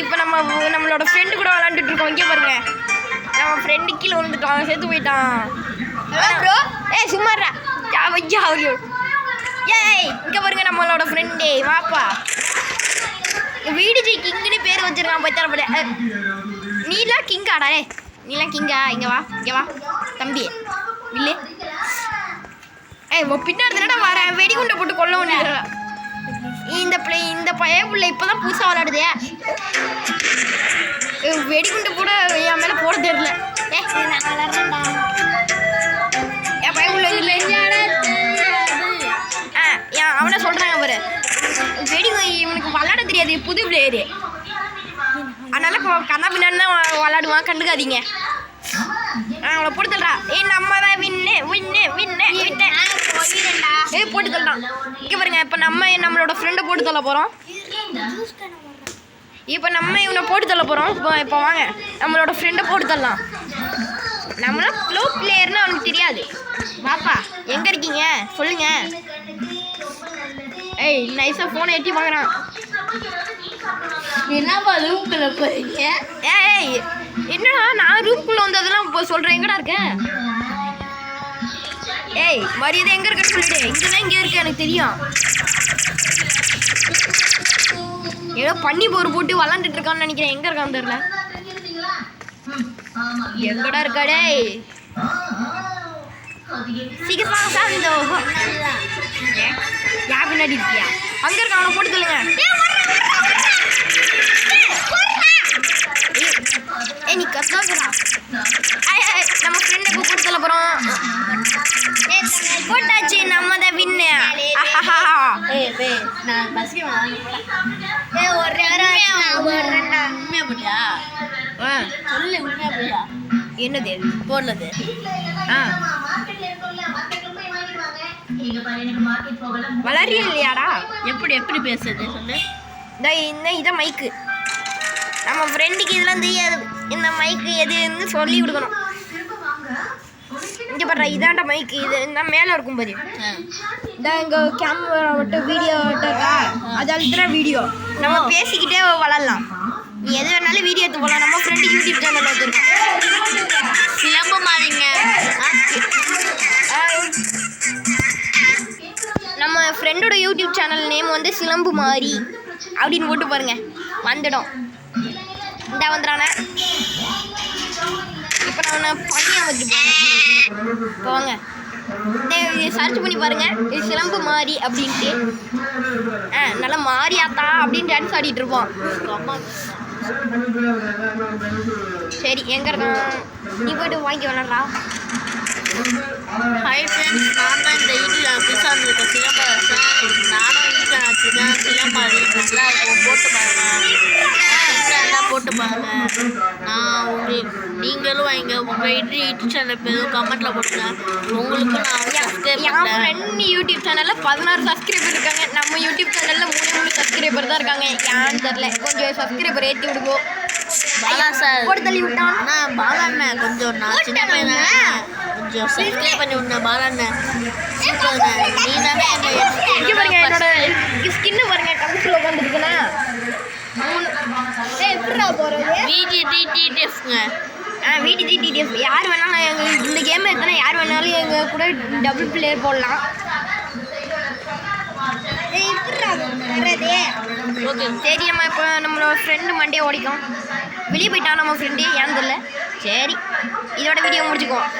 இப்போ நம்மளோட ஃப்ரெண்டு கூட விளாண்டுட்டு இருக்கோம். இங்கே பாருங்க, நம்ம ஃப்ரெண்டு கீழே விழுந்துட்டான், செத்து போயிட்டான். சும்மாடா இங்கே பாருங்க நம்மளோட ஃப்ரெண்டே வாப்பா. வீடு கிங்குன்னு பேர் வச்சிருக்கான். பத்தார நீலாம் கிங்காடா? நீலாம் கிங்கா? இங்கே வா தம்பி இல்லை. பின்னாடி தானடா வரேன். வெடிகுண்டை போட்டு கொல்ல வேண்டியது. இந்த பையன் பிள்ளை இப்போதான் புதுசாக விளாடுதே. வெடிகுண்டை கூட என் மேலே போட தெரியல. என் பையன் பிள்ளை இல்லை. அவனை சொல்கிறாங்க பாரு, இவனுக்கு விளாட தெரியாது, புது பிளேயரு, அதனால கண்ணா பின்னாடி தான் விளாடுவான், கண்டுக்காதீங்க. அவளை போட்டு தள்ளுறா. நம்ம தான் வின்னு போட்டு தள்ளான். இங்கே பாருங்க, இப்போ நம்மளோட ஃப்ரெண்டை போட்டு தள்ள போகிறோம். இப்போ நம்ம இவனை போட்டு தள்ள போகிறோம். இப்போ வாங்க நம்மளோட ஃப்ரெண்டை போட்டு தள்ளலாம். நம்மளாம் ப்ளோ பிளேயர்னு அவனுக்கு தெரியாது. வாப்பா எங்கே இருக்கீங்க சொல்லுங்க. நைஸாக ஃபோனை எட்டி பார்க்குறான். என்னப்பா ரூம்குள்ளே போறீங்க? என்னடா நான் ரூம்குள்ளே வந்ததெல்லாம் இப்போ சொல்கிறேன். எங்கடா இருக்கேன்? மரியாதை எங்கே இருக்குன்னு சொல்லிடு. இங்கே இருக்கு, எனக்கு தெரியும். ஏதோ பண்ணி போட்டு விளாண்டுட்டு இருக்கான்னு நினைக்கிறேன். எங்கே இருக்கான்னு தெரியல. எங்கடா இருக்காடே? சீக்கிரமாக சாப்பிட்டு யார் பின்னாடி இருக்கியா? அங்கே இருக்க, அவனை போட்டு சொல்லுங்க. நீ கத்தாக்குறா. நம்ம ஃப்ரெண்டை இப்போ போட்டு சொல்ல போகிறோம். போட்டாச்சு, நம்ம தான் வின்னு. நான் பஸ்க்கு சொல்லு உண்மையா போயா? என்னது போடலது? வளரியா இல்லையாடா? எப்படி பேசுறது சொல்லு. இதான் மைக்கு. நம்ம ஃப்ரெண்டுக்கு இதெல்லாம் தெரியாது. இந்த மைக்கு எதுன்னு சொல்லி கொடுக்கணும். இங்கே பாரு, இதாண்டா மைக்கு. இது நான் மேலே இருக்கும் பாரு. இதான் எங்கள் கேமரா விட்டு வீடியோ விட்டா அதால் வீடியோ நம்ம பேசிக்கிட்டே வளரலாம். நீ எது வேணாலும் வீடியோ எடுத்து போகலாம். நம்ம ஃப்ரெண்டு யூடியூப் சேனல் வச்சுருக்கோம். சிலம்பு மாதிரிங்க. நம்ம ஃப்ரெண்டோட யூடியூப் சேனல் நேம் வந்து சிலம்பு மாறி அப்படின்னு போட்டு பாருங்க, வந்துடும். இந்த வந்துடானே. இப்போ நான் பண்ணியா வச்சுருப்பேன். இப்போ வாங்க சர்ச் பண்ணி பாருங்க, இது சிலம்பு மாறி அப்படின்ட்டு. நல்லா மாறியாத்தா அப்படின்னு டான்ஸ் ஆடிட்டு இருப்போம். சரி எங்கே இருக்கான்? நீ போய்ட்டு வாங்கி விளாட்றா. ஹாய் ஃப்ரெண்ட்ஸ், நான் தான் இந்த வீட்டில் புதுசாக இருந்திருக்கேன். சிலம்பு நானும் வீட்டில் வச்சுருக்கேன். சிலம்பாடி நல்லா இருக்கும், போட்டு பாருங்க. நான் நீங்களும் வாங்க. உங்கள் யூடியூப் சேனல் பேரும் கமெண்ட்டில் போட்டுங்க. உங்களுக்கு நான் என் ஃப்ரெண்ட் யூடியூப் சேனலில் 16 சப்ஸ்கிரைபர் இருக்காங்க. நம்ம யூடியூப் சேனலில் 3 சப்ஸ்கிரைபர் தான் இருக்காங்க. ஏன்னு தெரில, கொஞ்சம் சப்ஸ்கிரைபர் ஏற்றி விடுவோம். பாலா சார் போட்டு தள்ளி விட்டான். ஆனால் பாலா அண்ணன் கொஞ்சம் நான் சின்ன பையன் கொஞ்சம் சப்ஸ்கிரைப் பண்ணி விட்டேன். பாலா அண்ணன் நீ தானே என்னோட ஸ்கின்னு பாருங்க, கம்ப்யூட்டரில் உட்காந்துருக்குண்ணா. VGTTF VGTTF யார் வேணாலும் இந்த கேம் எத்தனை யார் வேணாலும் எங்கள் கூட டபுள் பிளேயர் போடலாம். சரி, நம்ம இப்போ நம்மளோட ஃப்ரெண்டு மண்டே ஓடிக்கும். வெளியே போயிட்டான் நம்ம ஃப்ரெண்டு, ஏன் தெரியல. சரி, இதோட வீடியோ முடிச்சுக்குவோம்.